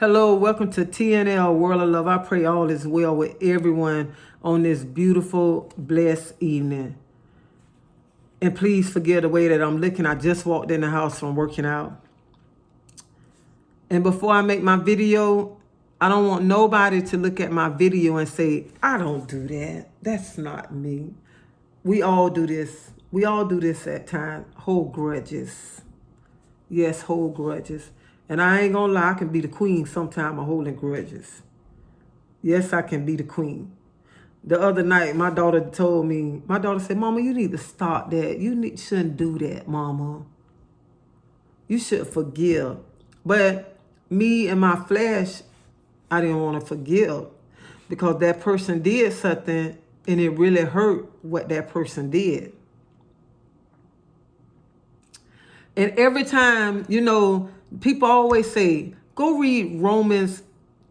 Hello, welcome to TNL World of Love. I pray all is well with everyone on this beautiful, blessed evening. And please forgive the way that I'm looking. I just walked in the house from working out. And before I make my video, I don't want nobody to look at my video and say, I don't do that. That's not me. We all do this. We all do this at times. Hold grudges. Yes, hold grudges. And I ain't gonna lie, I can be the queen sometime of holding grudges. Yes, I can be the queen. The other night, my daughter said, Mama, you need to stop that. Shouldn't do that, Mama. You should forgive. But me and my flesh, I didn't want to forgive because that person did something and it really hurt what that person did. And every time, people always say, go read Romans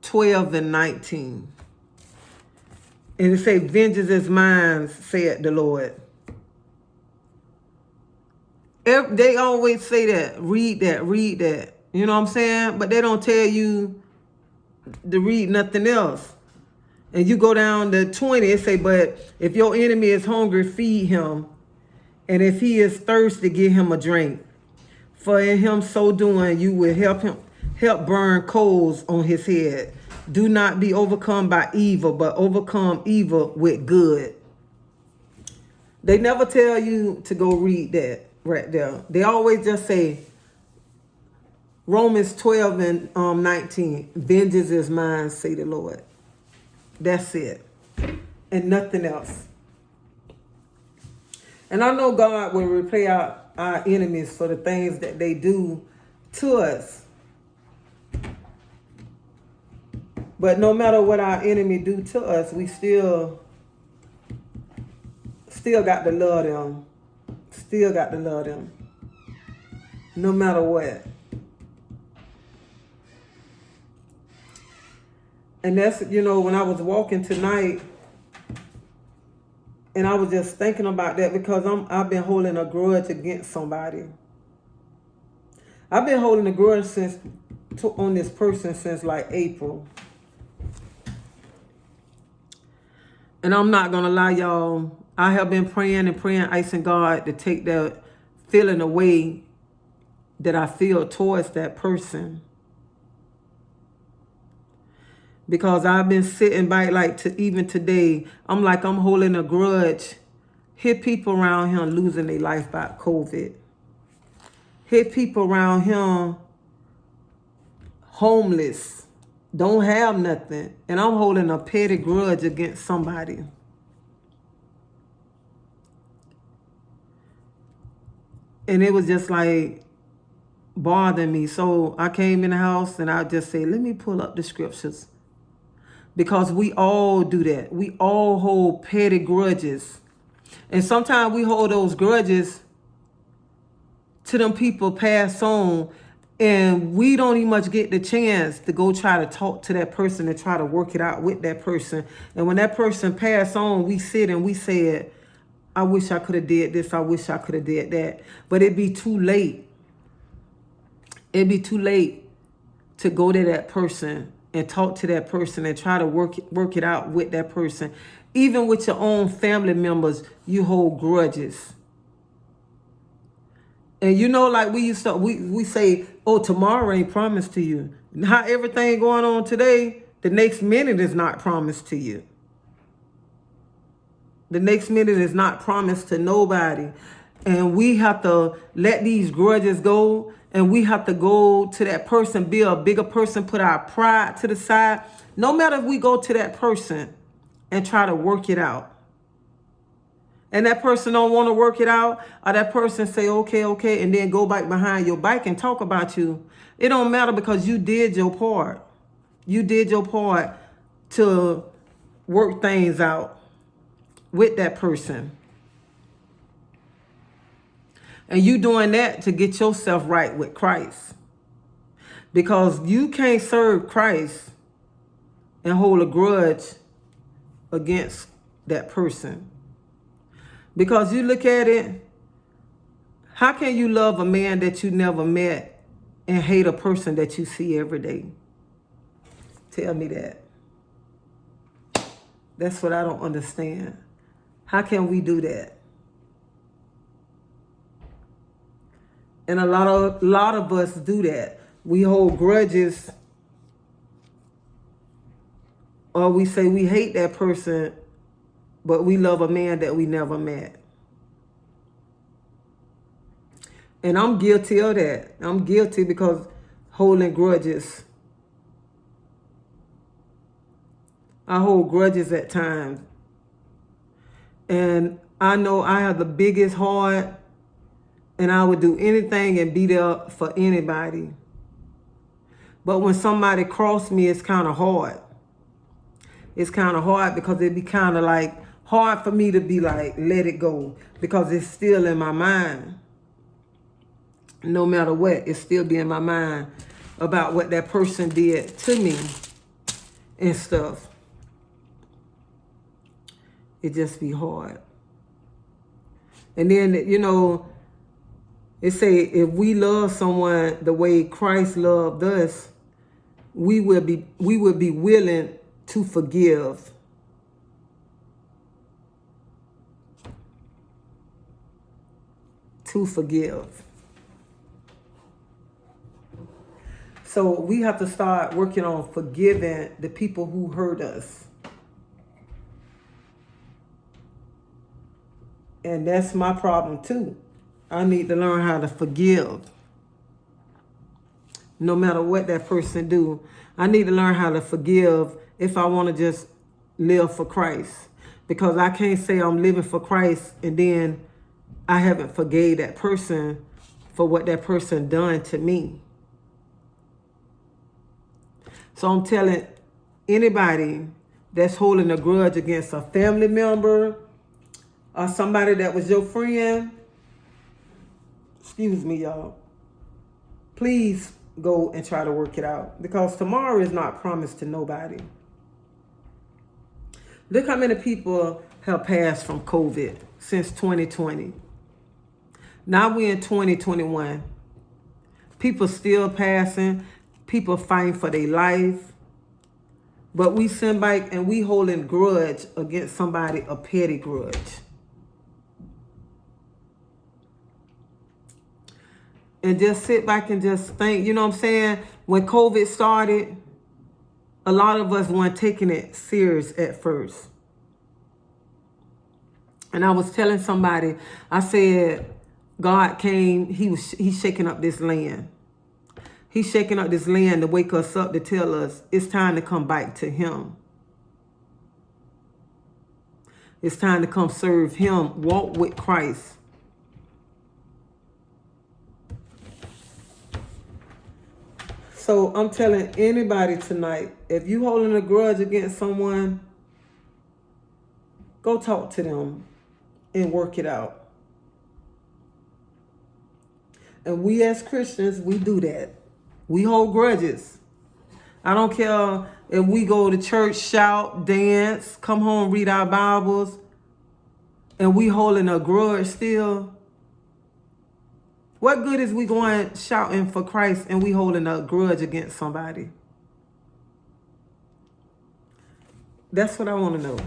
12 and 19. And it say, vengeance is mine, said the Lord. They always say that. Read that. You know what I'm saying? But they don't tell you to read nothing else. And you go down to 20, it say, but if your enemy is hungry, feed him. And if he is thirsty, give him a drink. For in him so doing, you will help burn coals on his head. Do not be overcome by evil, but overcome evil with good. They never tell you to go read that right there. They always just say, Romans 12 and 19, vengeance is mine, say the Lord. That's it. And nothing else. And I know God will repay our enemies for the things that they do to us. But no matter what our enemy do to us, we still got to love them. Still got to love them. No matter what. And that's, when I was walking tonight, and I was just thinking about that because I've been holding a grudge against somebody. I've been holding a grudge on this person since like April. And I'm not going to lie, y'all. I have been praying, asking God to take that feeling away that I feel towards that person. Because I've been sitting back even today, I'm holding a grudge. Hit people around him losing their life by COVID. Hit people around him homeless, don't have nothing. And I'm holding a petty grudge against somebody. And it was just bothering me. So I came in the house and I just said, let me pull up the scriptures. Because we all do that. We all hold petty grudges. And sometimes we hold those grudges to them people pass on. And we don't even much get the chance to go try to talk to that person and try to work it out with that person. And when that person pass on, we sit and we said, I wish I could have did this. I wish I could have did that. But it'd be too late. It'd be too late to go to that person and talk to that person and try to work it out with that person. Even with your own family members, you hold grudges. And we say, oh, tomorrow ain't promised to you. How everything going on today, the next minute is not promised to you. The next minute is not promised to nobody. And we have to let these grudges go. And we have to go to that person, be a bigger person, put our pride to the side. No matter if we go to that person and try to work it out. And that person don't want to work it out. Or that person say, okay, and then go back behind your back and talk about you. It don't matter because you did your part. You did your part to work things out with that person. And you doing that to get yourself right with Christ. Because you can't serve Christ and hold a grudge against that person. Because you look at it, how can you love a man that you never met and hate a person that you see every day? Tell me that. That's what I don't understand. How can we do that? And a lot of us do that. We hold grudges, or we say we hate that person, but we love a man that we never met. And I'm guilty of that. I'm guilty because holding grudges. I hold grudges at times. And I know I have the biggest heart, and I would do anything and be there for anybody. But when somebody cross me, it's kind of hard. It's kind of hard because it be kind of like hard for me to be like, let it go, because it's still in my mind. No matter what, it still be in my mind about what that person did to me and stuff. It just be hard. And then, you know, it say if we love someone the way Christ loved us, we will be willing to forgive. To forgive. So we have to start working on forgiving the people who hurt us. And that's my problem too. I need to learn how to forgive. No matter what that person do, I need to learn how to forgive if I want to just live for Christ. Because I can't say I'm living for Christ and then I haven't forgave that person for what that person done to me. So I'm telling anybody that's holding a grudge against a family member or somebody that was your friend, excuse me, y'all, please go and try to work it out, because tomorrow is not promised to nobody. Look how many people have passed from COVID since 2020. Now we're in 2021. People still passing. People fighting for their life. But we send back and we holding grudge against somebody, a petty grudge. And just sit back and just think, you know what I'm saying? When COVID started, a lot of us weren't taking it serious at first. And I was telling somebody, I said, God came, he's shaking up this land. He's shaking up this land to wake us up, to tell us it's time to come back to him. It's time to come serve him, walk with Christ. So I'm telling anybody tonight, if you holding a grudge against someone, go talk to them and work it out. And we as Christians, we do that. We hold grudges. I don't care if we go to church, shout, dance, come home, read our Bibles, and we holding a grudge still. What good is we going shouting for Christ and we holding a grudge against somebody? That's what I want to know.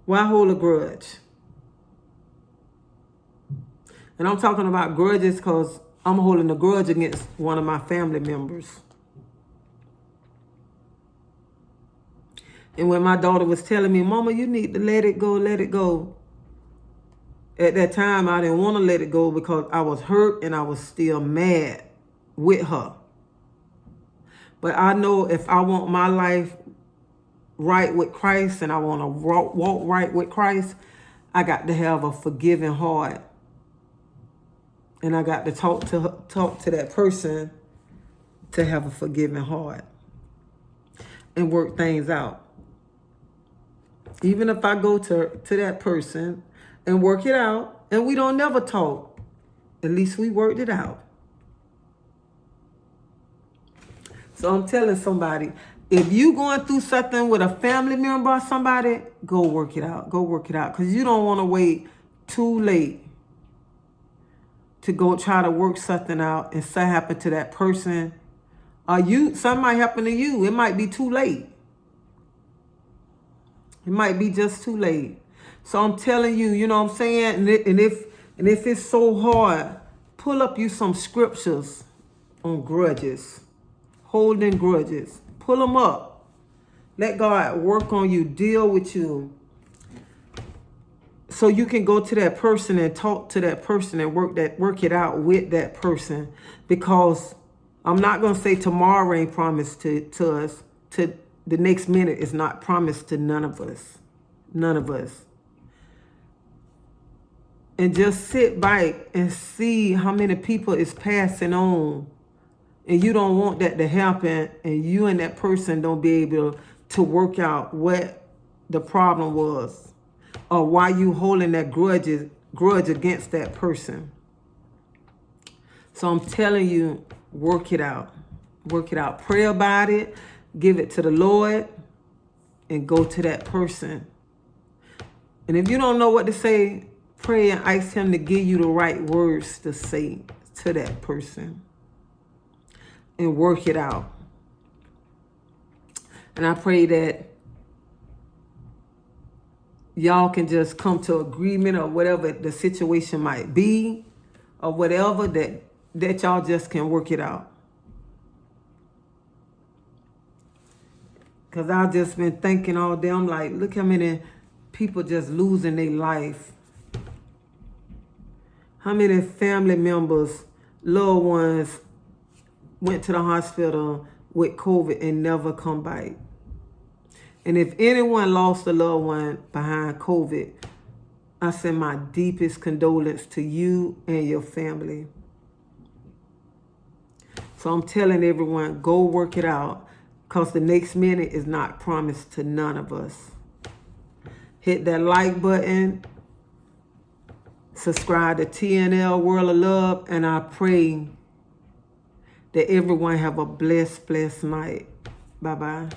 Why hold a grudge? And I'm talking about grudges because I'm holding a grudge against one of my family members. And when my daughter was telling me, Mama, you need to let it go, let it go. At that time, I didn't want to let it go because I was hurt and I was still mad with her. But I know if I want my life right with Christ and I want to walk right with Christ, I got to have a forgiving heart. And I got to talk to that person to have a forgiving heart and work things out. Even if I go to that person and work it out and we don't never talk, at least we worked it out. So I'm telling somebody, if you going through something with a family member or somebody, go work it out. Go work it out, because you don't want to wait too late to go try to work something out and something happen to that person, or something might happen to you. It might be too late. It might be just too late. So I'm telling you, you know what I'm saying? And if it's so hard, pull up you some scriptures on grudges, holding grudges. Pull them up. Let God work on you, deal with you. So you can go to that person and talk to that person and work it out with that person. Because I'm not going to say tomorrow ain't promised to us. To the next minute is not promised to none of us. None of us. And just sit back and see how many people is passing on. And you don't want that to happen. And you and that person don't be able to work out what the problem was. Or why you holding that grudge against that person. So I'm telling you, work it out. Work it out. Pray about it. Give it to the Lord. And go to that person. And if you don't know what to say, pray and ask him to give you the right words to say to that person. And work it out. And I pray that y'all can just come to agreement or whatever the situation might be, or whatever, that y'all just can work it out. Because I've just been thinking all day, I'm like, look how many people just losing their life. How many family members, loved ones, went to the hospital with COVID and never come back. And if anyone lost a loved one behind COVID, I send my deepest condolence to you and your family. So I'm telling everyone, go work it out, because the next minute is not promised to none of us. Hit that like button. Subscribe to TNL World of Love. And I pray that everyone have a blessed night. Bye-bye.